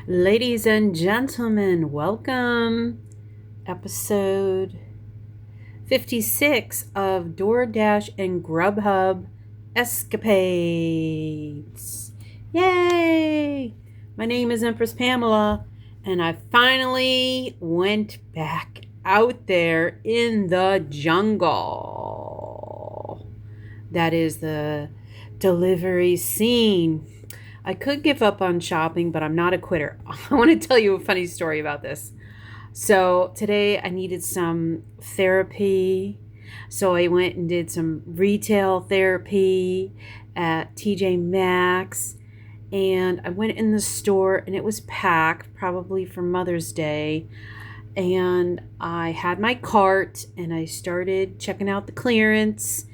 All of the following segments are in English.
Ladies and gentlemen, welcome. Episode 56 of DoorDash and GrubHub Escapades. Yay! My name is Empress Pamela, and I finally went back out there in the jungle. That is the delivery scene. I could give up on shopping, but I'm not a quitter. I want to tell you a funny story about this. So today I needed some therapy. So I went and did some retail therapy at TJ Maxx. And I went in the store and it was packed, probably for Mother's Day. And I had my cart and I started checking out the clearance.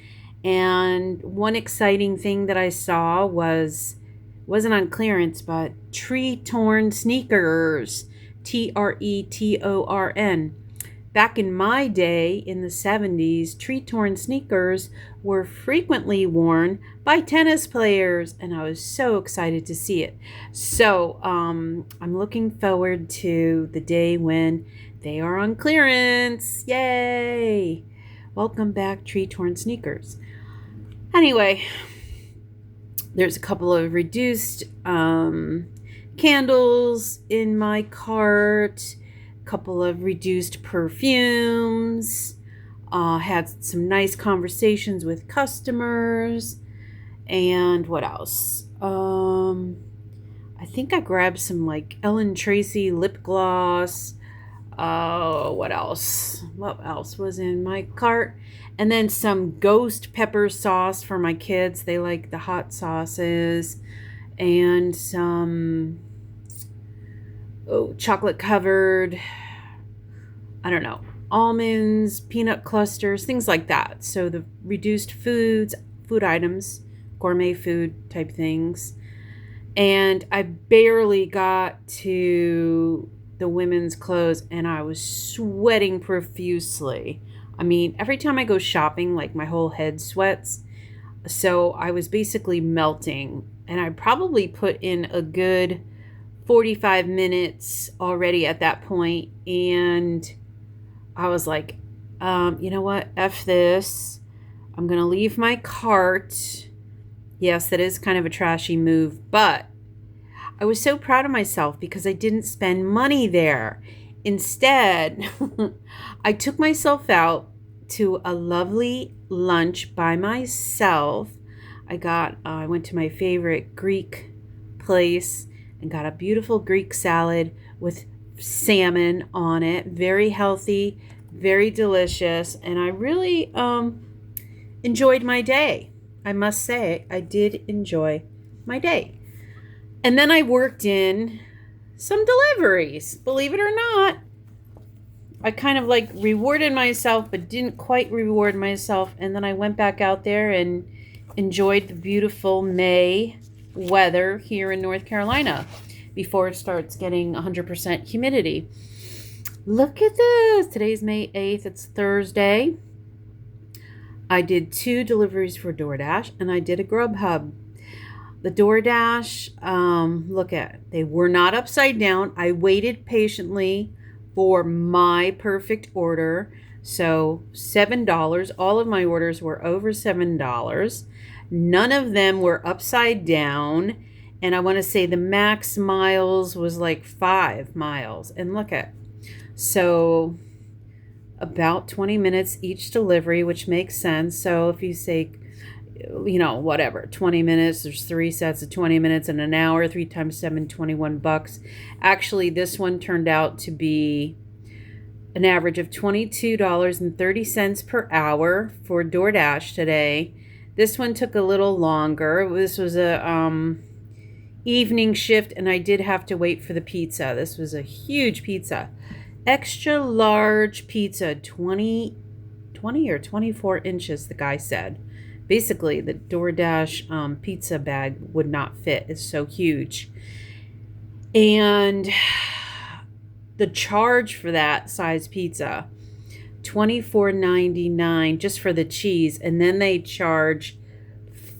And one exciting thing that I saw wasn't on clearance, but tree-torn sneakers. Tretorn. Back in my day, in the 70s, tree-torn sneakers were frequently worn by tennis players, and I was so excited to see it. So I'm looking forward to the day when they are on clearance. Yay! Welcome back, tree-torn sneakers. Anyway, there's a couple of reduced candles in my cart, a couple of reduced perfumes, had some nice conversations with customers, and what else? I think I grabbed some like Ellen Tracy lip gloss. What else? What else was in my cart? And then some ghost pepper sauce for my kids. They like the hot sauces. And some chocolate covered, I don't know, almonds, peanut clusters, things like that. So the reduced food items, gourmet food type things. And I barely got to the women's clothes and I was sweating profusely. I mean, every time I go shopping, like my whole head sweats. So I was basically melting, and I probably put in a good 45 minutes already at that point. And I was like, you know what? F this. I'm going to leave my cart. Yes, that is kind of a trashy move, but I was so proud of myself because I didn't spend money there. Instead, I took myself out to a lovely lunch by myself. I went to my favorite Greek place and got a beautiful Greek salad with salmon on it. Very healthy, very delicious, and I really enjoyed my day. I must say, I did enjoy my day. And then I worked in some deliveries, believe it or not. I kind of like rewarded myself, but didn't quite reward myself. And then I went back out there and enjoyed the beautiful May weather here in North Carolina before it starts getting 100% humidity. Look at this. Today's May 8th. It's Thursday. I did 2 deliveries for DoorDash and I did a GrubHub. The DoorDash, they were not upside down. I waited patiently for my perfect order. So $7. All of my orders were over $7. None of them were upside down. And I want to say the max miles was like 5 miles. And so about 20 minutes each delivery, which makes sense. So if you say, 20 minutes, there's 3 sets of 20 minutes in an hour, 3 times 7, $21. Actually, this one turned out to be an average of $22.30 per hour for DoorDash today. This one took a little longer. This was a evening shift, and I did have to wait for the pizza. This was a huge pizza. Extra large pizza, 20 or 24 inches, the guy said. Basically, the DoorDash pizza bag would not fit. It's so huge. And the charge for that size pizza, $24.99 just for the cheese. And then they charge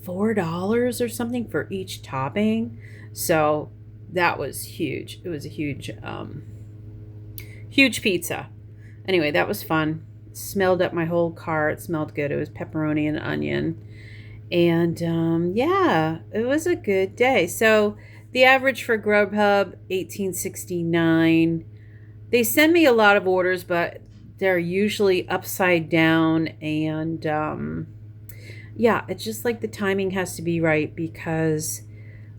$4 or something for each topping. So that was huge. It was a huge, huge pizza. Anyway, that was fun. Smelled up my whole car. It smelled good. It was pepperoni and onion. And yeah, it was a good day. So the average for GrubHub, 1869. They send me a lot of orders, but they're usually upside down. And yeah, it's just like the timing has to be right because,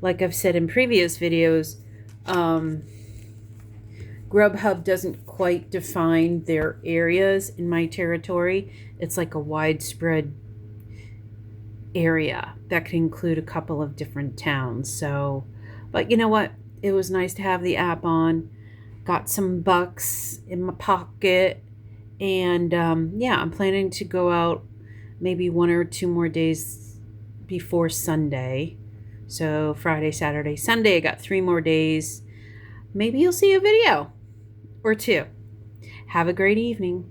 like I've said in previous videos, GrubHub doesn't quite define their areas in my territory. It's like a widespread area that could include a couple of different towns. So, but you know what? It was nice to have the app on. Got some bucks in my pocket. And yeah, I'm planning to go out maybe 1 or 2 more days before Sunday. So Friday, Saturday, Sunday, I got 3 more days. Maybe you'll see a video or two. Have a great evening.